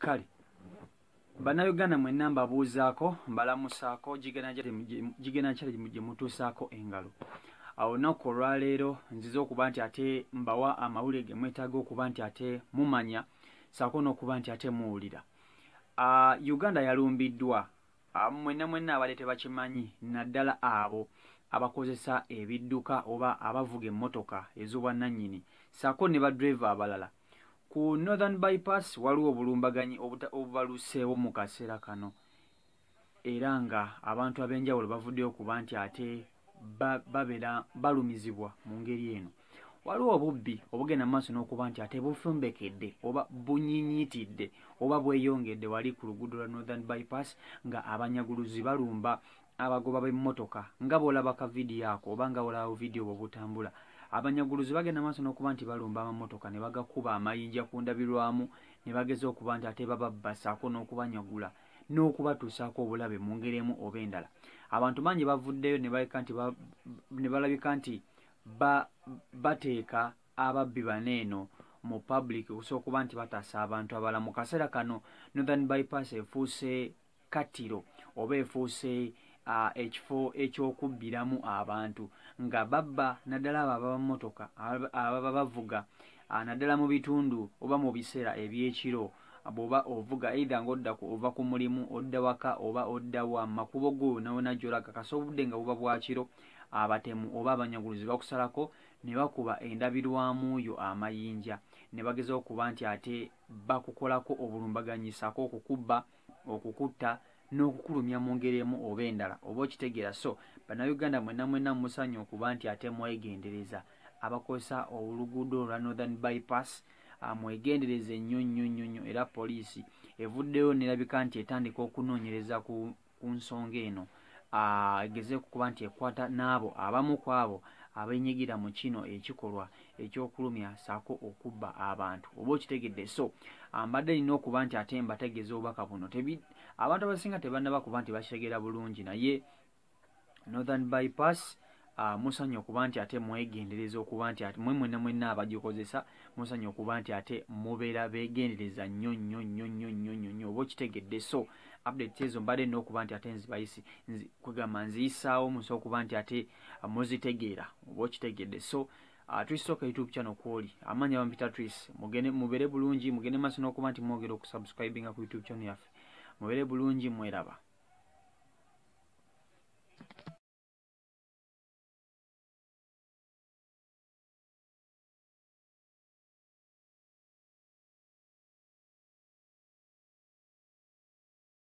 kale bannayuganda mwenna mbabuuzaako mbalamusaako gigenda kyali gye mutuusaako engalo. Awo olunaku olwaleero nziza okuba nti ate mbawa amawulire ge mwetaaga okuba nti ate mumanya saako n'okuba nti ate muwulira. Uganda yalumbiddwa. Mwenna abadde tebakimanyi naddala abo abakozesa ebidduka oba abavuga emmotoka ez'obwannannyini saako ne badriva abalala. Ku Northern Bypass waliwo obulumbaganyi obubaluseewo mu kaseera kano era nga abantu ab'enjawulo bavuddeyo okuba nti ate babeera balumizibwa mu ngeri eno. Waliwo obubbi obugenda mu maaso n'okuba nti ate bufumbekedde oba bunyinyitidde oba bweyongedde wali ku luguudo lwa Northern Bypass nga abanyaguluzi balumba abagoba b'emmotoka nga bw'olaba ka vidiyo ako oba nga bw'olaba vidiyo bwe butambula. Abanyaguluzi bagenda maaso n'okuba nti balumba amamotoka ne bagakuba amayinja ku ndabirwamu ne bageza okuba nti ate bababba saako n'okubanyagula n'okubatuusaako obulabe mu ngeri emu oba endala. Abantu bangi bavuddeyo ne balabika nti bateeka ababbi baneeno mu public okusobola okuba nti bataasa abantu abalala. Mu kaseera kano Northern Bypass efuuse kattiro oba efuuse ekifo ekyokubbiramu abantu nga babba naddala abo abamotoka ababa bavuga naddala mu bitundu oba mu biseera ebyekiro bw'oba ovuga either ng'odda ova ku mulimu odda waka oba odda wa makubo go nawona gy'olaga kasa obudde nga buba bwakiro. Abatemu oba abanyaguluzi bakusalako ne bakuba endabirwamu yo amayinja ne bageza okuba nti ate bakukolako obulumbaganyisaako okukubba okukutta n'okukulumya mu ngeri emu oba endala oba okitegeera. So bannayuganda mwenna musanya okuba nti ate mwegendereza abakozesa oluguudo olwa Northern Bypass mwegendereze nnyo era poliisi evuddeyo nerabika nti etandika okunoonyereza ku nsonga eno egeze okuba nti ekwata n'abo abamu ku abo abenyigira mu kino ekikolwa ekyokulumya saako okubba abantu oba okitegedde. So mbadde nina okuba nti ate mbategeeza obubaka buno abantu abasinga tebannaba kuba nti bakitegeera bulungi naye Northern Bypass musanya okuba nti ate mwegendereza okuba nti ate mwenna abagikozesa musanya okuba nti ate mubeera beegendereza nnyo oba okitegedde. So update ezo mbadde nina okuba nti ate nzibayisi kwegamba nziyisaawo musobola okuba nti ate muzitegeera oba okitegedde. So Twisooka YouTube channel kwoli amanya bampita Tris mubere bulungi mugende maaso n'okuba nti mwogera okusubscribinga ku YouTube channel yaffe mubere bulungi mweraba.